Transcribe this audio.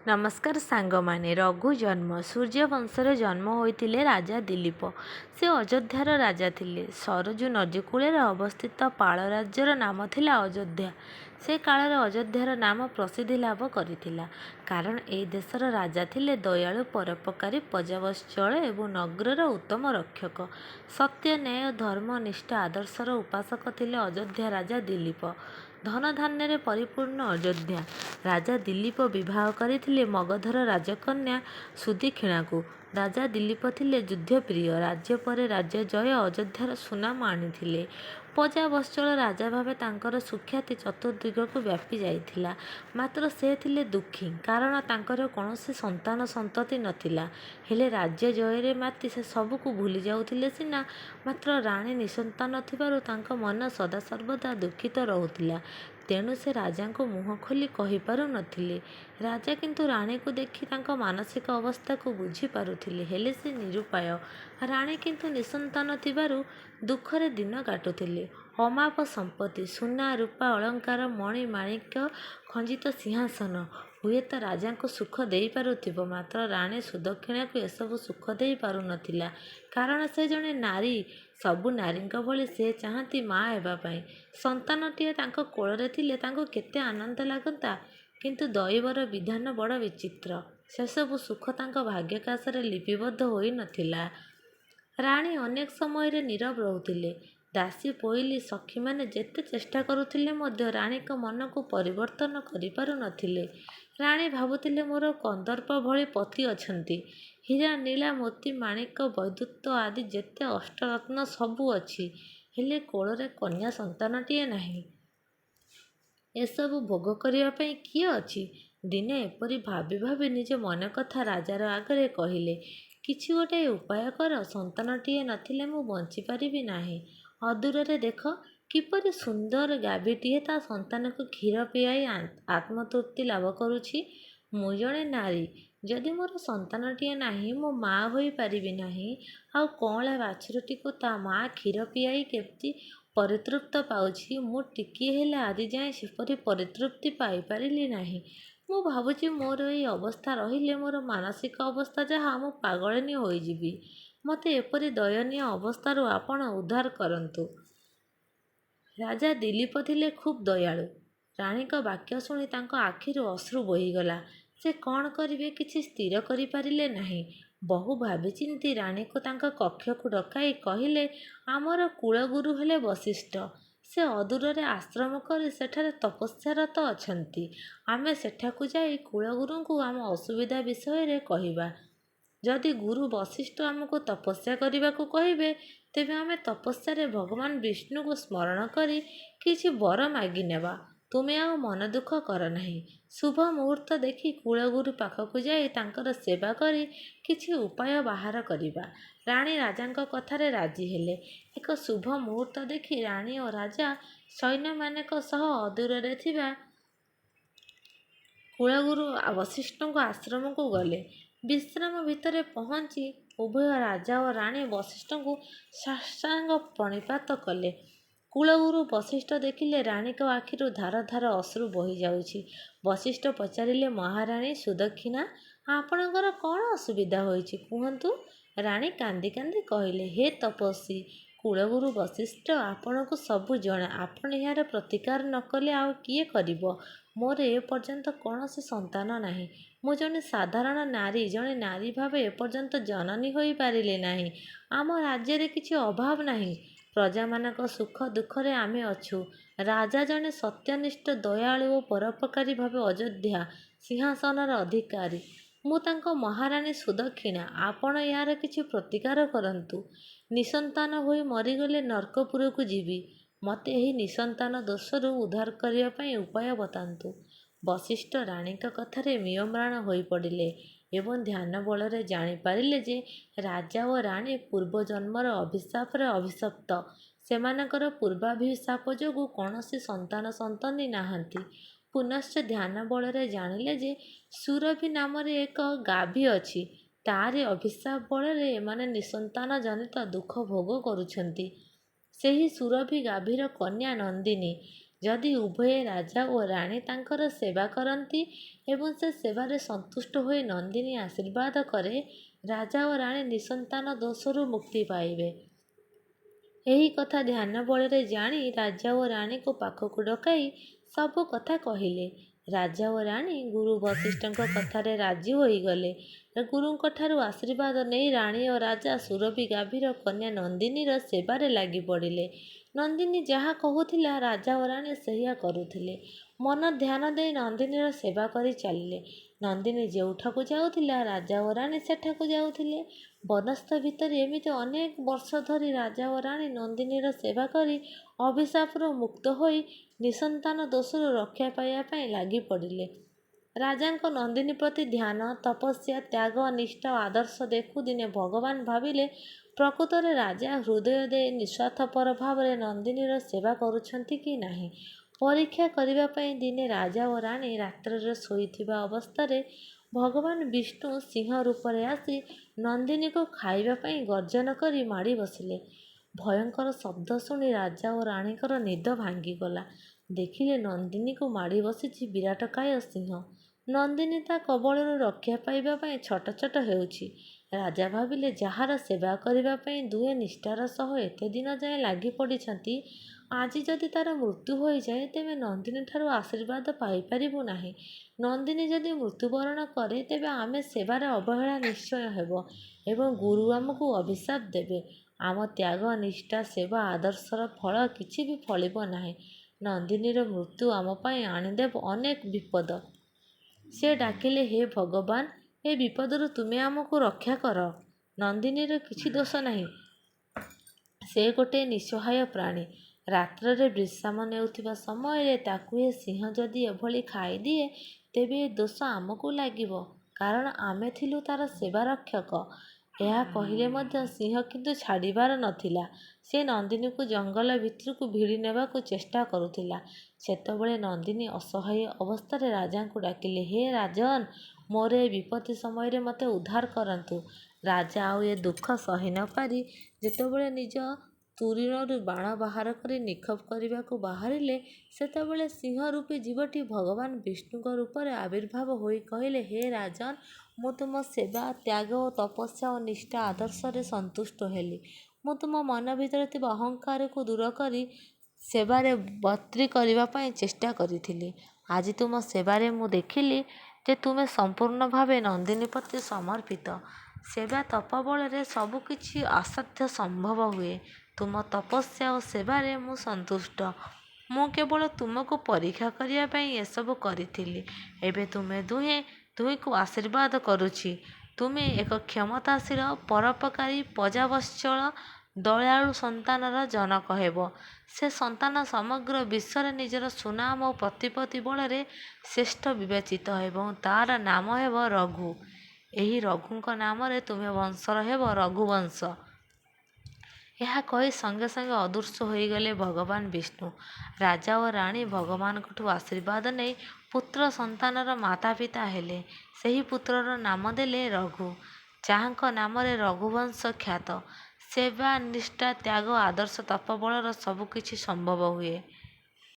ନମସ୍କାର ସାଙ୍ଗମାନେ। ରଘୁ ଜନ୍ମ ସୂର୍ଯ୍ୟବଂଶରେ ଜନ୍ମ ହୋଇଥିଲେ ରାଜା ଦିଲୀପ। ସେ ଅଯୋଧ୍ୟାର ରାଜା ଥିଲେ। ସରଜୁ ନଦୀ କୂଳରେ ଅବସ୍ଥିତ ପାଳ ରାଜ୍ୟର ନାମ ଥିଲା ଅଯୋଧ୍ୟା। ସେ କାଳରେ ଅଯୋଧ୍ୟାର ନାମ ପ୍ରସିଦ୍ଧି ଲାଭ କରିଥିଲା କାରଣ ଏହି ଦେଶର ରାଜା ଥିଲେ ଦୟାଳୁ, ପରୋପକାରୀ, ପ୍ରଜାବତ୍ସଳ ଏବଂ ନଗରର ଉତ୍ତମ ରକ୍ଷକ। ସତ୍ୟ, ନ୍ୟାୟ, ଧର୍ମ, ନିଷ୍ଠା ଆଦର୍ଶର ଉପାସକ ଥିଲେ ଅଯୋଧ୍ୟା ରାଜା ଦିଲୀପ। ଧନଧାନ୍ୟରେ ପରିପୂର୍ଣ୍ଣ ଅଯୋଧ୍ୟା। ରାଜା ଦିଲୀପ ବିବାହ କରିଥିଲେ ମଗଧର ରାଜକନ୍ୟା ସୁଦକ୍ଷିଣାକୁ। ରାଜା ଦିଲୀପ ଥିଲେ ଯୁଦ୍ଧପ୍ରିୟ। ରାଜ୍ୟ ପରେ ରାଜ୍ୟ ଜୟ ଅଯୋଧ୍ୟାର ସୁନାମ ଆଣିଥିଲେ। ପ୍ରଜାବତ୍ସଳ ରାଜା ଭାବେ ତାଙ୍କର ସୁଖ୍ୟାତି ଚତୁର୍ଦିଗକୁ ବ୍ୟାପି ଯାଇଥିଲା। ମାତ୍ର ସେ ଥିଲେ ଦୁଃଖୀ କାରଣ ତାଙ୍କର କୌଣସି ସନ୍ତାନ ସନ୍ତତି ନଥିଲା। ହେଲେ ରାଜ୍ୟ ଜୟରେ ମାତି ସେ ସବୁକୁ ଭୁଲି ଯାଉଥିଲେ ସିନା, ମାତ୍ର ରାଣୀ ନିଃସନ୍ତାନ ଥିବାରୁ ତାଙ୍କ ମନ ସଦାସର୍ବଦା ଦୁଃଖିତ ରହୁଥିଲା। ତେଣୁ ସେ ରାଜାଙ୍କୁ ମୁହଁ ଖୋଲି କହିପାରୁ ନଥିଲେ। ରାଜା କିନ୍ତୁ ରାଣୀକୁ ଦେଖି ତାଙ୍କ ମାନସିକ ଅବସ୍ଥାକୁ ବୁଝିପାରୁଥିଲେ। ହେଲେ ସେ ନିରୁପାୟ। ରାଣୀ କିନ୍ତୁ ନିଃସନ୍ତାନ ଥିବାରୁ ଦୁଃଖରେ ଦିନ କାଟୁଥିଲେ। ଅମାପ ସମ୍ପତ୍ତି, ସୁନା, ରୂପା, ଅଳଙ୍କାର, ମଣି ମାଣିକ୍ୟ ଖଞ୍ଜିତ ସିଂହାସନ ହୁଏତ ରାଜାଙ୍କୁ ସୁଖ ଦେଇପାରୁଥିବ, ମାତ୍ର ରାଣୀ ସୁଦକ୍ଷିଣାକୁ ଏସବୁ ସୁଖ ଦେଇ ପାରୁନଥିଲା। କାରଣ ସେ ଜଣେ ନାରୀ। ସବୁ ନାରୀଙ୍କ ଭଳି ସେ ଚାହାନ୍ତି ମା ହେବା ପାଇଁ। ସନ୍ତାନଟିଏ ତାଙ୍କ କୋଳରେ ଥିଲେ ତାଙ୍କୁ କେତେ ଆନନ୍ଦ ଲାଗନ୍ତା। କିନ୍ତୁ ଦୈବର ବିଧାନ ବଡ଼ ବିଚିତ୍ର। ସେସବୁ ସୁଖ ତାଙ୍କ ଭାଗ୍ୟାକାଶରେ ଲିପିବଦ୍ଧ ହୋଇ ନଥିଲା। ରାଣୀ ଅନେକ ସମୟରେ ନୀରବ ରହୁଥିଲେ। ଦାସୀ, ପୋଇଲୀ, ସଖୀମାନେ ଯେତେ ଚେଷ୍ଟା କରୁଥିଲେ ମଧ୍ୟ ରାଣୀଙ୍କ ମନକୁ ପରିବର୍ତ୍ତନ କରିପାରୁ ନଥିଲେ। ରାଣୀ ଭାବୁଥିଲେ, ମୋର କନ୍ଦର୍ପ ଭଳି ପତି ଅଛନ୍ତି। ହୀରା, ନୀଳା, ମୋତି, ମାଣିକ, ବୈଦୁତ୍ୟ ଆଦି ଯେତେ ଅଷ୍ଟରତ୍ନ ସବୁ ଅଛି, ହେଲେ କୋଳରେ କନ୍ୟା ସନ୍ତାନଟିଏ ନାହିଁ। ଏସବୁ ଭୋଗ କରିବା ପାଇଁ କିଏ ଅଛି? ଦିନେ ଏପରି ଭାବି ଭାବି ନିଜ ମନ କଥା ରାଜାର ଆଗରେ କହିଲେ, କିଛି ଗୋଟାଏ ଉପାୟ କର। ସନ୍ତାନଟିଏ ନଥିଲେ ମୁଁ ବଞ୍ଚିପାରିବି ନାହିଁ। ଅଦୂରରେ ଦେଖ, କିପରି ସୁନ୍ଦର ଗାଭୀଟିଏ ତା ସନ୍ତାନକୁ କ୍ଷୀର ପିଆଇ ଆତ୍ମତୃପ୍ତି ଲାଭ କରୁଛି। ମୁଁ ଜଣେ ନାରୀ। ଯଦି ମୋର ସନ୍ତାନଟିଏ ନାହିଁ, ମୁଁ ମା ହୋଇପାରିବି ନାହିଁ। ଆଉ କଅଁଳା ବାଛୁରୀଟିକୁ ତା ମା କ୍ଷୀର ପିଆଇ କେମିତି ପରିତୃପ୍ତ ପାଉଛି, ମୁଁ ଟିକିଏ ହେଲେ ଆଜିଯାଏ ସେପରି ପରିତୃପ୍ତି ପାଇପାରିଲି ନାହିଁ। ମୁଁ ଭାବୁଛି ମୋର ଏହି ଅବସ୍ଥା ରହିଲେ, ମୋର ମାନସିକ ଅବସ୍ଥା ଯାହା, ମୁଁ ପାଗଳିନୀ ହୋଇଯିବି। ମୋତେ ଏପରି ଦୟନୀୟ ଅବସ୍ଥାରୁ ଆପଣ ଉଦ୍ଧାର କରନ୍ତୁ। ରାଜା ଦିଲୀପ ଥିଲେ ଖୁବ୍ ଦୟାଳୁ। ରାଣୀଙ୍କ ବାକ୍ୟ ଶୁଣି ତାଙ୍କ ଆଖିରୁ ଅଶ୍ରୁ ବୋହିଗଲା। ସେ କ'ଣ କରିବେ କିଛି ସ୍ଥିର କରିପାରିଲେ ନାହିଁ। ବହୁ ଭାବିଚିନ୍ତି ରାଣୀକୁ ତାଙ୍କ କକ୍ଷକୁ ଡକାଇ କହିଲେ, ଆମର କୁଳଗୁରୁ ହେଲେ ବଶିଷ୍ଠ। ସେ ଅଦୂରରେ ଆଶ୍ରମ କରି ସେଠାରେ ତପସ୍ୟାରତ ଅଛନ୍ତି। ଆମେ ସେଠାକୁ ଯାଇ କୁଳଗୁରୁଙ୍କୁ ଆମ ଅସୁବିଧା ବିଷୟରେ କହିବା। ଯଦି ଗୁରୁ ବଶିଷ୍ଠ ଆମକୁ ତପସ୍ୟା କରିବାକୁ କହିବେ, ତେବେ ଆମେ ତପସ୍ୟାରେ ଭଗବାନ ବିଷ୍ଣୁଙ୍କୁ ସ୍ମରଣ କରି କିଛି ବର ମାଗିନେବା। ତୁମେ ଆଉ ମନ ଦୁଃଖ କର ନାହିଁ। ଶୁଭ ମୁହୂର୍ତ୍ତ ଦେଖି କୁଳଗୁରୁ ପାଖକୁ ଯାଇ ତାଙ୍କର ସେବା କରି କିଛି ଉପାୟ ବାହାର କରିବା। ରାଣୀ ରାଜାଙ୍କ କଥାରେ ରାଜି ହେଲେ। ଏକ ଶୁଭ ମୁହୂର୍ତ୍ତ ଦେଖି ରାଣୀ ଓ ରାଜା ସୈନ୍ୟମାନଙ୍କ ସହ ଅଦୂରରେ ଥିବା କୁଳଗୁରୁ ବଶିଷ୍ଠଙ୍କ ଆଶ୍ରମକୁ ଗଲେ। ବିଶ୍ରାମ ଭିତରେ ପହଞ୍ଚି ଉଭୟ ରାଜା ଓ ରାଣୀ ବଶିଷ୍ଠଙ୍କୁ ସାଷ୍ଟାଙ୍ଗ ପ୍ରଣିପାତ କଲେ। କୁଳଗୁରୁ ବଶିଷ୍ଠ ଦେଖିଲେ ରାଣୀଙ୍କ ଆଖିରୁ ଧାର ଧାର ଅଶ୍ରୁ ବୋହିଯାଉଛି। ବଶିଷ୍ଠ ପଚାରିଲେ, ମହାରାଣୀ ସୁଦକ୍ଷିଣା, ଆପଣଙ୍କର କ'ଣ ଅସୁବିଧା ହୋଇଛି କୁହନ୍ତୁ। ରାଣୀ କାନ୍ଦି କାନ୍ଦି କହିଲେ, ହେ ତପସ୍ୱୀ କୁଳଗୁରୁ ବଶିଷ୍ଠ, ଆପଣଙ୍କୁ ସବୁ ଜଣା। ଆପଣ ଏହାର ପ୍ରତିକାର ନ କଲେ ଆଉ କିଏ କରିବ? ମୋର ଏ ପର୍ଯ୍ୟନ୍ତ କୌଣସି ସନ୍ତାନ ନାହିଁ। ମୁଁ ଜଣେ ସାଧାରଣ ନାରୀ। ଜଣେ ନାରୀ ଭାବେ ଏପର୍ଯ୍ୟନ୍ତ ଜନନୀ ହୋଇପାରିଲି ନାହିଁ। ଆମ ରାଜ୍ୟରେ କିଛି ଅଭାବ ନାହିଁ। ପ୍ରଜାମାନଙ୍କ ସୁଖ ଦୁଃଖରେ ଆମେ ଅଛୁ। ରାଜା ଜଣେ ସତ୍ୟନିଷ୍ଠ, ଦୟାଳୁ ଓ ପରୋପକାରୀ ଭାବେ ଅଯୋଧ୍ୟା ସିଂହାସନର ଅଧିକାରୀ। ମୁଁ ତାଙ୍କ ମହାରାଣୀ ସୁଦକ୍ଷିଣା। ଆପଣ ଏହାର କିଛି ପ୍ରତିକାର କରନ୍ତୁ। ନିଃସନ୍ତାନ ହୋଇ ମରିଗଲେ ନର୍କପୁରକୁ ଯିବି। ମୋତେ ଏହି ନିଃସନ୍ତାନ ଦୋଷରୁ ଉଦ୍ଧାର କରିବା ପାଇଁ ଉପାୟ ବତାନ୍ତୁ। ବଶିଷ୍ଠ ରାଣୀଙ୍କ କଥାରେ ମ୍ରିୟମ୍ରାଣ ହୋଇପଡ଼ିଲେ ଏବଂ ଧ୍ୟାନ ବଳରେ ଜାଣିପାରିଲେ ଯେ ରାଜା ଓ ରାଣୀ ପୂର୍ବଜନ୍ମର ଅଭିଶାପରେ ଅଭିଶପ୍ତ। ସେମାନଙ୍କର ପୂର୍ବାଭିଶାପ ଯୋଗୁଁ କୌଣସି ସନ୍ତାନ ସନ୍ତତି ନାହାନ୍ତି। ପୁନଶ୍ଚ ଧ୍ୟାନ ବଳରେ ଜାଣିଲେ ଯେ ସୁରଭି ନାମରେ ଏକ ଗାଭୀ ଅଛି। ତାରି ଅଭିଶାପ ବଳରେ ଏମାନେ ନିଃସନ୍ତାନ ଜନିତ ଦୁଃଖ ଭୋଗ କରୁଛନ୍ତି। ସେହି ସୁରଭି ଗାଭୀର କନ୍ୟା ନନ୍ଦିନୀ। ଯଦି ଉଭୟ ରାଜା ଓ ରାଣୀ ତାଙ୍କର ସେବା କରନ୍ତି ଏବଂ ସେ ସେବାରେ ସନ୍ତୁଷ୍ଟ ହୋଇ ନନ୍ଦିନୀ ଆଶୀର୍ବାଦ କରେ, ରାଜା ଓ ରାଣୀ ନିଃସନ୍ତାନ ଦୋଷରୁ ମୁକ୍ତି ପାଇବେ। ଏହି କଥା ଧ୍ୟାନ ବଳରେ ଜାଣି ରାଜା ଓ ରାଣୀକୁ ପାଖକୁ ଡକାଇ ସବୁ କଥା କହିଲେ। ରାଜା ଓ ରାଣୀ ଗୁରୁ ବଶିଷ୍ଠଙ୍କ କଥାରେ ରାଜି ହୋଇଗଲେ। ଗୁରୁଙ୍କଠାରୁ ଆଶୀର୍ବାଦ ନେଇ ରାଣୀ ଓ ରାଜା ସୁରଭି ଗାଭୀର କନ୍ୟା ନନ୍ଦିନୀର ସେବାରେ ଲାଗି ପଡ଼ିଲେ। ନନ୍ଦିନୀ ଯାହା କହୁଥିଲା ରାଜା ଓ ରାଣୀ ସେଇଆ କରୁଥିଲେ। ମନ ଧ୍ୟାନ ଦେଇ ନନ୍ଦିନୀର ସେବା କରି ଚାଲିଲେ। ନନ୍ଦିନୀ ଯେଉଁଠାକୁ ଯାଉଥିଲା ରାଜା ଓ ରାଣୀ ସେଠାକୁ ଯାଉଥିଲେ। ବନସ୍ଥ ଭିତରେ ଏମିତି ଅନେକ ବର୍ଷ ଧରି ରାଜା ଓ ରାଣୀ ନନ୍ଦିନୀର ସେବା କରି ଅଭିଶାପରୁ ମୁକ୍ତ ହୋଇ ନିଃସନ୍ତାନ ଦୋଷରୁ ରକ୍ଷା ପାଇବା ପାଇଁ ଲାଗି ପଡ଼ିଲେ। ରାଜାଙ୍କ ନନ୍ଦିନୀ ପ୍ରତି ଧ୍ୟାନ, ତପସ୍ୟା, ତ୍ୟାଗ, ନିଷ୍ଠା ଓ ଆଦର୍ଶ ଦେଖୁ ଦିନେ ଭଗବାନ ଭାବିଲେ ପ୍ରକୃତରେ ରାଜା ହୃଦୟ ଦେଇ ନିଃସ୍ୱାର୍ଥପର ଭାବରେ ନନ୍ଦିନୀର ସେବା କରୁଛନ୍ତି କି ନାହିଁ। ପରୀକ୍ଷା କରିବା ପାଇଁ ଦିନେ ରାଜା ଓ ରାଣୀ ରାତ୍ରରେ ଶୋଇଥିବା ଅବସ୍ଥାରେ ଭଗବାନ ବିଷ୍ଣୁ ସିଂହ ରୂପରେ ଆସି ନନ୍ଦିନୀକୁ ଖାଇବା ପାଇଁ ଗର୍ଜନ କରି ମାଡ଼ି ବସିଲେ। ଭୟଙ୍କର ଶବ୍ଦ ଶୁଣି ରାଜା ଓ ରାଣୀଙ୍କର ନିଦ ଭାଙ୍ଗିଗଲା। ଦେଖିଲେ ନନ୍ଦିନୀକୁ ମାଡ଼ି ବସିଛି ବିରାଟକାୟ ସିଂହ। ନନ୍ଦିନୀ ତା କବଳରୁ ରକ୍ଷା ପାଇବା ପାଇଁ ଛଟଛଟ ହେଉଛି। ରାଜା ଭାବିଲେ ଯାହାର ସେବା କରିବା ପାଇଁ ଦୁହେଁ ନିଷ୍ଠାର ସହ ଏତେ ଦିନ ଯାଏଁ ଲାଗି ପଡ଼ିଛନ୍ତି, ଆଜି ଯଦି ତାର ମୃତ୍ୟୁ ହୋଇଯାଏ ତେବେ ନନ୍ଦିନୀଠାରୁ ଆଶୀର୍ବାଦ ପାଇପାରିବୁ ନାହିଁ। ନନ୍ଦିନୀ ଯଦି ମୃତ୍ୟୁବରଣ କରେ ତେବେ ଆମେ ସେବାରେ ଅବହେଳା ନିଶ୍ଚୟ ହେବ ଏବଂ ଗୁରୁ ଆମକୁ ଅଭିଶାପ ଦେବେ। ଆମ ତ୍ୟାଗ, ନିଷ୍ଠା, ସେବା, ଆଦର୍ଶର ଫଳ କିଛି ବି ଫଳିବ ନାହିଁ। ନନ୍ଦିନୀର ମୃତ୍ୟୁ ଆମ ପାଇଁ ଆଣିଦେବ ଅନେକ ବିପଦ। ସେ ଡାକିଲେ, ହେ ଭଗବାନ, ଏ ବିପଦରୁ ତୁମେ ଆମକୁ ରକ୍ଷା କର। ନନ୍ଦିନୀର କିଛି ଦୋଷ ନାହିଁ। ସେ ଗୋଟିଏ ନିଃସହାୟ ପ୍ରାଣୀ। ରାତ୍ରରେ ବିଶ୍ରାମ ନେଉଥିବା ସମୟରେ ତାକୁ ଏ ସିଂହ ଯଦି ଏଭଳି ଖାଇଦିଏ ତେବେ ଏ ଦୋଷ ଆମକୁ ଲାଗିବ, କାରଣ ଆମେ ଥିଲୁ ତାର ସେବା ରକ୍ଷକ। ଏହା କହିଲେ ମଧ୍ୟ ସିଂହ କିନ୍ତୁ ଛାଡ଼ିବାର ନଥିଲା। ସେ ନନ୍ଦିନୀକୁ ଜଙ୍ଗଲ ଭିତରକୁ ଭିଡ଼ି ନେବାକୁ ଚେଷ୍ଟା କରୁଥିଲା। ସେତେବେଳେ ନନ୍ଦିନୀ ଅସହାୟ ଅବସ୍ଥାରେ ରାଜାଙ୍କୁ ଡାକିଲେ, ହେ ରାଜନ, ମୋର ଏ ବିପତ୍ତି ସମୟରେ ମୋତେ ଉଦ୍ଧାର କରନ୍ତୁ। ରାଜା ଆଉ ଏ ଦୁଃଖ ସହି ନ ପାରି ଯେତେବେଳେ ନିଜ ତୁରୀରରୁ ବାଣ ବାହାର କରି ନିକ୍ଷେପ କରିବାକୁ ବାହାରିଲେ, ସେତେବେଳେ ସିଂହ ରୂପୀ ଜୀବଟି ଭଗବାନ ବିଷ୍ଣୁଙ୍କ ରୂପରେ ଆବିର୍ଭାବ ହୋଇ କହିଲେ, ହେ ରାଜନ, ମୁଁ ତୁମ ସେବା, ତ୍ୟାଗ ଓ ତପସ୍ୟା ଓ ନିଷ୍ଠା ଆଦର୍ଶରେ ସନ୍ତୁଷ୍ଟ ହେଲି। ମୁଁ ତୁମ ମନ ଭିତରେ ଥିବା ଅହଙ୍କାରକୁ ଦୂର କରି ସେବାରେ ବର୍ତ୍ତି କରିବା ପାଇଁ ଚେଷ୍ଟା କରିଥିଲି। ଆଜି ତୁମ ସେବାରେ ମୁଁ ଦେଖିଲି ଯେ ତୁମେ ସମ୍ପୂର୍ଣ୍ଣ ଭାବେ ନନ୍ଦିନୀ ପ୍ରତି ସମର୍ପିତ। ସେବା ତପ ବଳରେ ସବୁ କିଛି ଅସାଧ୍ୟ ସମ୍ଭବ ହୁଏ। ତୁମ ତପସ୍ୟା ଓ ସେବାରେ ମୁଁ ସନ୍ତୁଷ୍ଟ। ମୁଁ କେବଳ ତୁମକୁ ପରୀକ୍ଷା କରିବା ପାଇଁ ଏସବୁ କରିଥିଲି। ଏବେ ତୁମେ ଦୁହିଁକୁ ଆଶୀର୍ବାଦ କରୁଛି। ତୁମେ ଏକ କ୍ଷମତାଶୀଳ, ପରୋପକାରୀ, ପ୍ରଜାବତ୍ସଳ, ଦୟାଳୁ ସନ୍ତାନର ଜନକ ହେବ। ସେ ସନ୍ତାନ ସମଗ୍ର ବିଶ୍ୱରେ ନିଜର ସୁନାମ ଓ ପ୍ରତିପତ୍ତି ବଳରେ ଶ୍ରେଷ୍ଠ ବିବେଚିତ ଏବଂ ତାର ନାମ ହେବ ରଘୁ। ଏହି ରଘୁଙ୍କ ନାମରେ ତୁମେ ବଂଶର ହେବ ରଘୁବଂଶ। ଏହା କହି ସଙ୍ଗେ ସଙ୍ଗେ ଅଦୃଶ୍ୟ ହୋଇଗଲେ ଭଗବାନ ବିଷ୍ଣୁ। ରାଜା ଓ ରାଣୀ ଭଗବାନଙ୍କଠୁ ଆଶୀର୍ବାଦ ନେଇ ପୁତ୍ର ସନ୍ତାନର ମାତା ପିତା ହେଲେ। ସେହି ପୁତ୍ରର ନାମ ଦେଲେ ରଘୁ, ଯାହାଙ୍କ ନାମରେ ରଘୁବଂଶ ଖ୍ୟାତ। ସେବା, ନିଷ୍ଠା, ତ୍ୟାଗ, ଆଦର୍ଶ, ତପ ବଳରେ ସବୁ କିଛି ସମ୍ଭବ ହୁଏ।